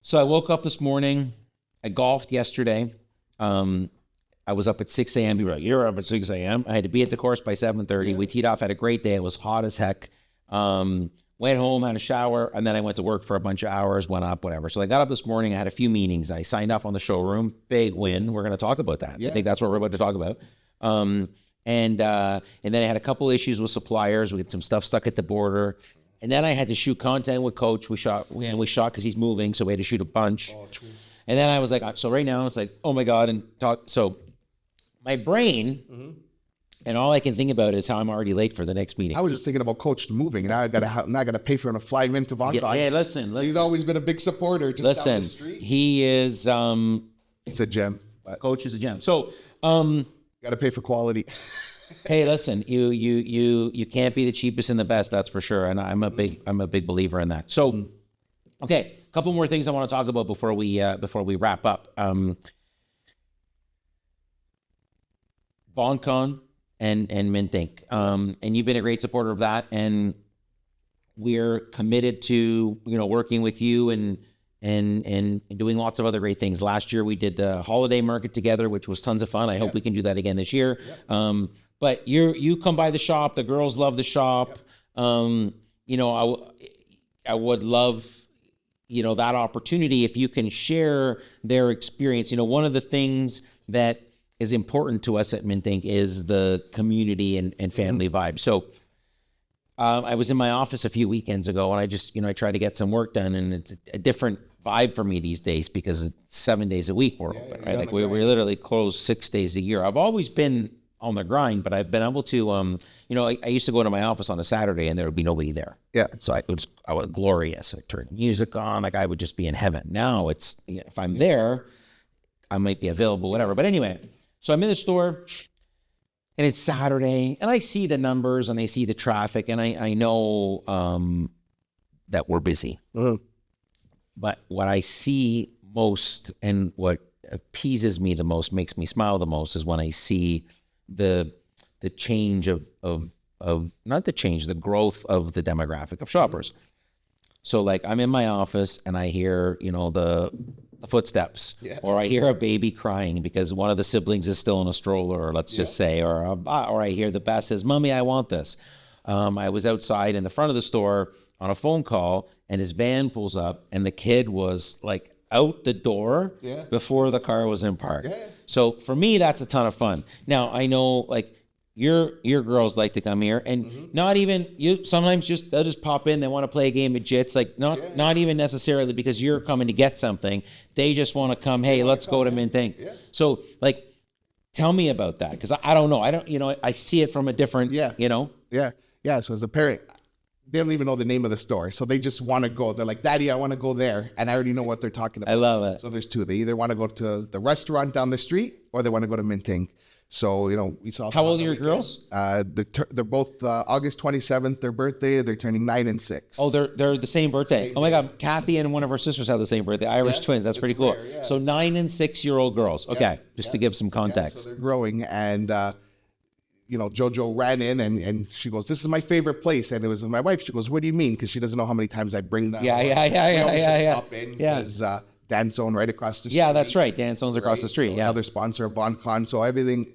So I woke up this morning. I golfed yesterday. I was up at 6 a.m. People were like, you're up at 6 a.m. I had to be at the course by 7:30. We teed off, had a great day. It was hot as heck. Went home, had a shower, and then I went to work for a bunch of hours, went up, whatever. So I got up this morning. I had a few meetings. I signed up on the showroom. Big win. We're going to talk about that. I think that's what we're about to talk about. And then I had a couple issues with suppliers. We had some stuff stuck at the border. And then I had to shoot content with Coach. We shot because he's moving, so we had to shoot a bunch. And then I was like, so right now it's like, oh my God, and talk. So my brain, and all I can think about is how I'm already late for the next meeting. I was just thinking about Coach moving, and now I gotta pay for him to fly him into VaughanCon. Yeah, listen. He's always been a big supporter. Just down the street. He is. He's a gem. Coach is a gem. So, gotta pay for quality. Hey, listen, you can't be the cheapest and the best, that's for sure. And I'm a big believer in that. So, okay, a couple more things I want to talk about before we wrap up. VaughanCon and MINTINK. And you've been a great supporter of that, and we're committed to working with you and doing lots of other great things. Last year we did the holiday market together, which was tons of fun. I hope we can do that again this year. But you come by the shop. The girls love the shop. I would love that opportunity if you can share their experience. One of the things that is important to us at MINTINK is the community and family vibe. So I was in my office a few weekends ago, and I just I try to get some work done, and it's a different vibe for me these days because it's 7 days a week we're open, right? Like we're literally closed 6 days a year. I've always been on the grind, but I've been able to, I used to go to my office on a Saturday and there would be nobody there. Yeah. So I was glorious. I turned music on, like I would just be in heaven. Now it's, if I'm there, I might be available, whatever. But anyway, so I'm in the store and it's Saturday and I see the numbers and I see the traffic and I know that we're busy. But what I see most and what appeases me the most, makes me smile the most, is when I see the change of not the change, the growth of the demographic of shoppers. So like I'm in my office and I hear, the footsteps, or I hear a baby crying because one of the siblings is still in a stroller, let's just say, or I hear the boss says, "Mommy, I want this." I was outside in the front of the store on a phone call and his van pulls up and the kid was like out the door before the car was in park. So for me, that's a ton of fun. Now I know like your girls like to come here and not even sometimes they'll just pop in. They want to play a game of jits, like not even necessarily because you're coming to get something. They just want to come. Hey, let's go to MINTINK. So like, tell me about that. Cause I don't know. I see it from a different, Yeah. So as a parent, they don't even know the name of the store. So they just want to go. They're like, "Daddy, I want to go there." And I already know what they're talking about. I love it. So there's two. They either want to go to the restaurant down the street or they want to go to MINTINK. So, we saw. How old are your girls? They're both August 27th, their birthday. They're turning 9 and 6. Oh, they're the same birthday. Oh my God. Kathy and one of her sisters have the same birthday. Irish twins. That's pretty cool. Rare, So 9 and 6 year old girls. Okay. Just to give some context. So they're growing and, Jojo ran in and she goes, "This is my favorite place." And it was with my wife. She goes, "What do you mean?" Because she doesn't know how many times I bring them. Yeah. Dan Zone right across the street. Yeah, that's right. Dan Zone's across the street. So another sponsor of VaughanCon. So everything,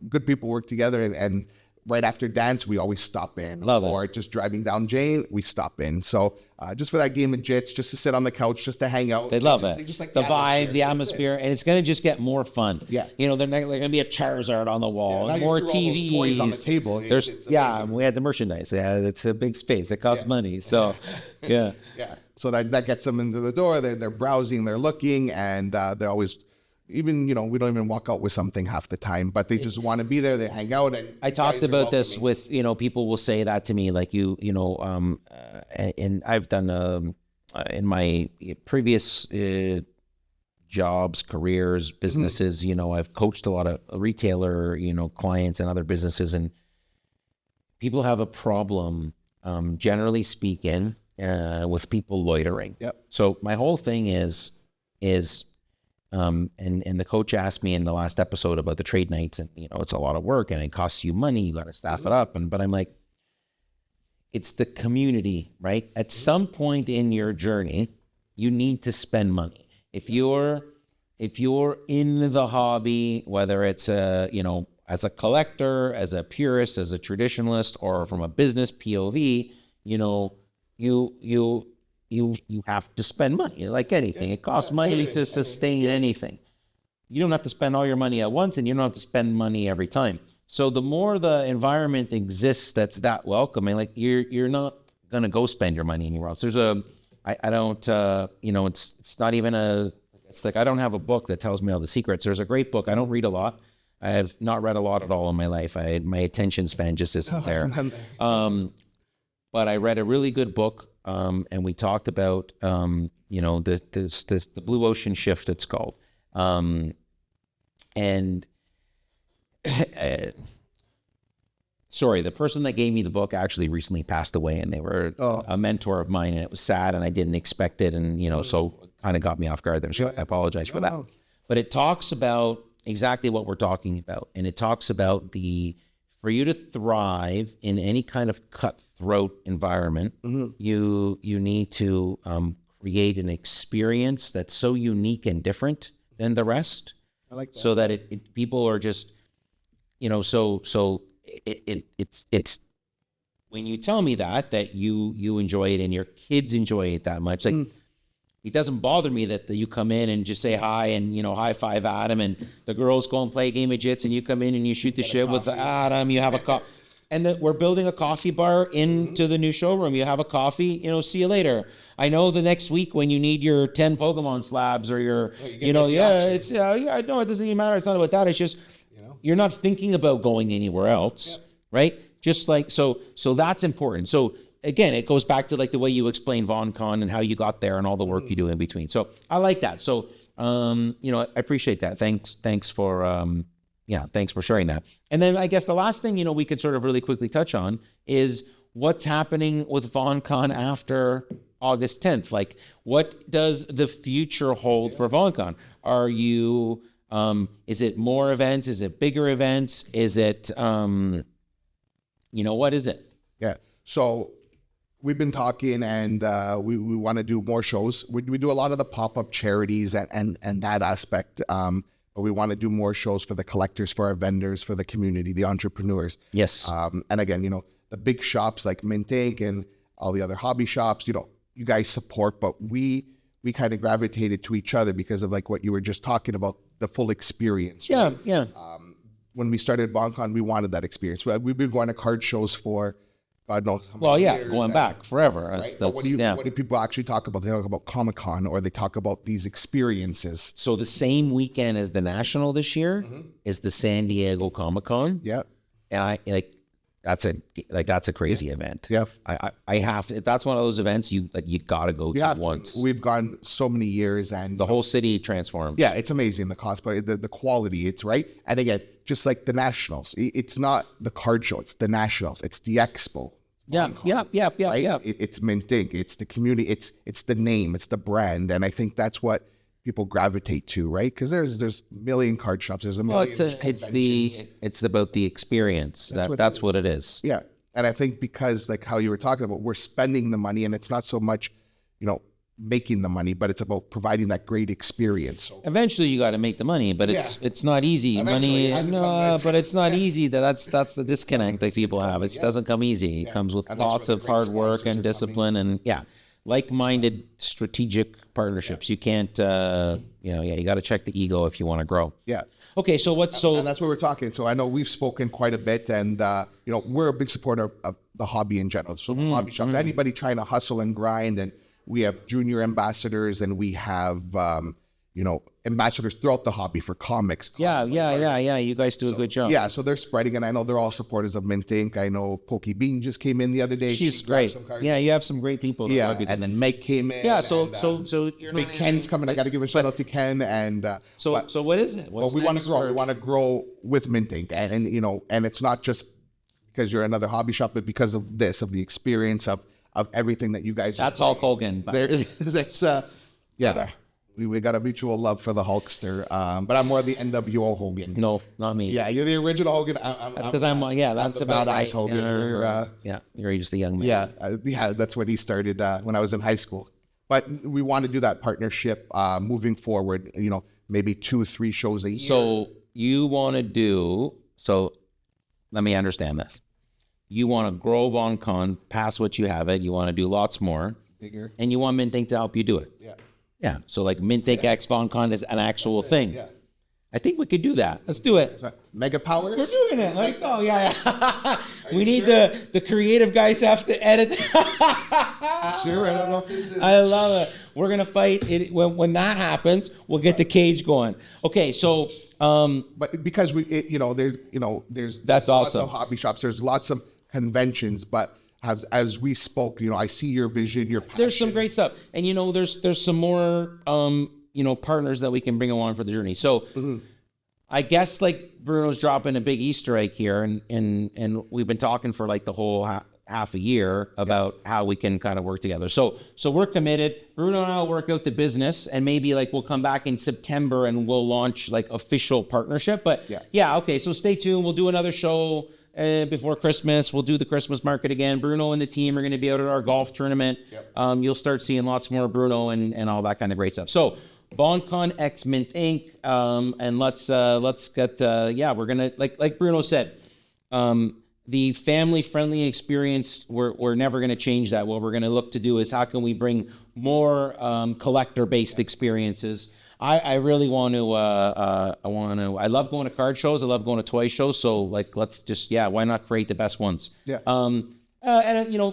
good people work together. And right after dance, we always stop in. Love it. Or just driving down Jane, we stop in. So just for that game of jits, just to sit on the couch, just to hang out. They love it. They just like the vibe, the atmosphere, and it's going to just get more fun. Yeah. They're going to be a Charizard on the wall, more TVs. Toys on the table. We had the merchandise. Yeah, it's a big space. It costs money. So, yeah. So that gets them into the door. They're browsing, they're looking, and they're always, even, we don't even walk out with something half the time, but they just want to be there. They hang out. And I talked about this with, people will say that to me, like and I've done, in my previous jobs, careers, businesses, I've coached a lot of retailer, clients and other businesses, and people have a problem, generally speaking, with people loitering. So my whole thing is and the coach asked me in the last episode about the trade nights, and it's a lot of work and it costs you money. You got to staff it up, but I'm like, it's the community, right? At some point in your journey, you need to spend money. if you're in the hobby, whether it's as a collector, as a purist, as a traditionalist, or from a business POV, you have to spend money like anything. It costs money to sustain anything. You don't have to spend all your money at once, and you don't have to spend money every time. So the more the environment exists that's that welcoming, like you're not gonna go spend your money anywhere else. There's I don't it's not even it's like I don't have a book that tells me all the secrets. There's a great book. I don't read a lot. I have not read a lot at all in my life. My attention span just isn't there. But I read a really good book, and we talked about the blue ocean shift, it's called. And sorry, the person that gave me the book actually recently passed away, and they were a mentor of mine, and it was sad, and I didn't expect it, and so kind of got me off guard there. So I apologize for that. But it talks about exactly what we're talking about, and it talks about for you to thrive in any kind of cutthroat environment, you need to create an experience that's so unique and different than the rest. I like that. So that people are just, it's when you tell me that you enjoy it and your kids enjoy it that much, like it doesn't bother me that you come in and just say hi and high five Adam, and the girls go and play a game of jits, and you come in and you shoot the shit with Adam, you have a coffee, and that we're building a coffee bar into the new showroom. You have a coffee, see you later. I know the next week when you need your 10 Pokemon slabs or your, I know it doesn't even matter. It's not about that. It's just, you're not thinking about going anywhere else, right? Just like, so that's important. So again, it goes back to like the way you explain VaughanCon and how you got there and all the work you do in between. So I like that. So, I appreciate that. Thanks for sharing that. And then I guess the last thing, we could sort of really quickly touch on is what's happening with VaughanCon after August 10th. Like, what does the future hold for VaughanCon? Are you, is it more events? Is it bigger events? Is it, what is it? Yeah. So we've been talking, and we want to do more shows. We do a lot of the pop-up charities and that aspect. But we want to do more shows for the collectors, for our vendors, for the community, the entrepreneurs. Yes. And again, the big shops like MINTINK and all the other hobby shops, you guys support, but we kind of gravitated to each other because of like what you were just talking about, the full experience. Right? Yeah. When we started VaughanCon, we wanted that experience. We've been going to card shows for God knows how many Well, yeah, years, going back forever. Right? But what do people actually talk about? They talk about Comic-Con, or they talk about these experiences. So the same weekend as the National this year is the San Diego Comic-Con. Yeah. And that's a crazy event. Yeah. I have to, that's one of those events you gotta go to once. We've gone so many years, and the whole city transforms. Yeah, it's amazing, the cosplay, the quality, it's right. And again, just like the Nationals, it's not the card show, it's the Nationals, it's the expo. Yeah. It's MINTINK, it's the community, it's the name, it's the brand, and I think that's what people gravitate to, right? Because there's a million card shops, there's a million. It's about the experience. That's what it is. Yeah, and I think because like how you were talking about, we're spending the money, and it's not so much, making the money, but it's about providing that great experience. So, eventually, you got to make the money, but it's not easy. But it's not easy. That's the disconnect that people have. It doesn't come easy. It comes with lots of hard work and discipline, and like-minded strategic partnerships. You can't, you got to check the ego if you want to grow. Yeah. Okay, so and that's what we're talking. So I know we've spoken quite a bit, and we're a big supporter of the hobby in general. So the hobby shops, anybody trying to hustle and grind, and we have junior ambassadors, and we have ambassadors throughout the hobby for comics. Yeah. You guys do a good job. Yeah, so they're spreading, and I know they're all supporters of MINTINK. I know Pokey Bean just came in the other day. She's great. Yeah, you have some great people. Yeah, and then Meg came in. Yeah, so you're Big Ken's coming. I got to give a shout out to Ken. And so what is it? Well, we want to grow. We want to grow with MINTINK, and it's not just because you're another hobby shop, but because of the experience of everything that you guys. That's Hulk Hogan. That's we got a mutual love for the Hulkster, but I'm more the NWO Hogan. No, not me. Yeah, you're the original Hogan. That's because that's about ice Hogan. You're just a young man. Yeah, that's when he started when I was in high school. but we want to do that partnership moving forward. You know, maybe 2 or 3 shows a year. So you want to do, so let me understand this. You want to grow VaughanCon past what you have it. You want to do lots more. Bigger. And you want MINTINK to help you do it. Yeah. Yeah. So like MINTINK X VaughanCon is an actual thing. Yeah. I think we could do that. Let's do it. Mega powers. We're doing it. Let's go. Yeah. We need the creative guys have to edit. Sure. I don't know if this is. I love it. We're gonna fight it when that happens. We'll get the cage going. Okay, so But because there's That's lots awesome. of hobby shops. There's lots of conventions, but as we spoke, I see your vision, your passion. there's some great stuff, and there's some more partners that we can bring along for the journey. So I guess like Bruno's dropping a big Easter egg here, and we've been talking for like the whole half a year about how we can kind of work together. So we're committed. Bruno and I will work out the business, and maybe like we'll come back in September and we'll launch like official partnership. But yeah, okay. So stay tuned. We'll do another show before Christmas. We'll do the Christmas market again. Bruno and the team are going to be out at our golf tournament. You'll start seeing lots more Bruno and all that kind of great stuff. So VaughanCon X MINTINK, and let's get we're gonna like Bruno said, the family-friendly experience, we're never going to change that. What we're going to look to do is how can we bring more collector-based experiences. I really want to, I love going to card shows. I love going to toy shows. So like, let's just, why not create the best ones? Yeah. And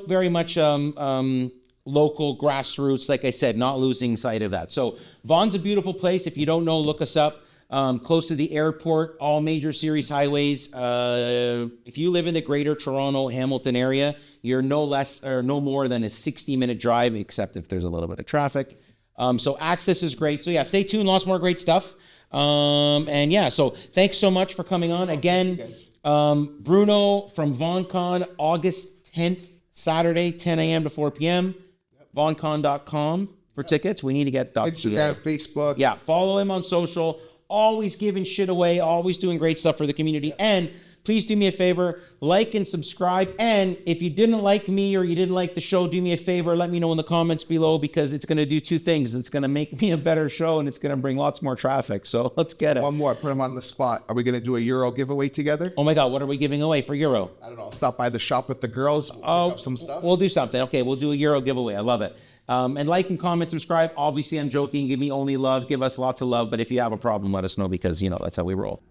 very much local grassroots, like I said, not losing sight of that. So Vaughan's a beautiful place. If you don't know, look us up. Close to the airport, all major series highways. If you live in the greater Toronto, Hamilton area, you're no less or no more than a 60-minute drive, except if there's a little bit of traffic. So access is great. So stay tuned. Lots more great stuff. So thanks so much for coming on. Again, Bruno from VaughanCon, August 10th, Saturday, 10 a.m. to 4 p.m. VaughanCon.com for tickets. We need to get Instagram, Facebook. Yeah, follow him on social. Always giving shit away, always doing great stuff for the community. And please do me a favor, like and subscribe. And if you didn't like me or you didn't like the show, do me a favor, let me know in the comments below, because it's going to do 2 things. It's going to make me a better show, and it's going to bring lots more traffic. So let's get it. One more, put him on the spot. Are we going to do a Euro giveaway together? Oh my God, what are we giving away for Euro? I don't know. Stop by the shop with the girls. We'll pick up some stuff. We'll do something. Okay, we'll do a Euro giveaway. I love it. And like and comment, subscribe. Obviously, I'm joking. Give me only love. Give us lots of love. But if you have a problem, let us know, because, that's how we roll.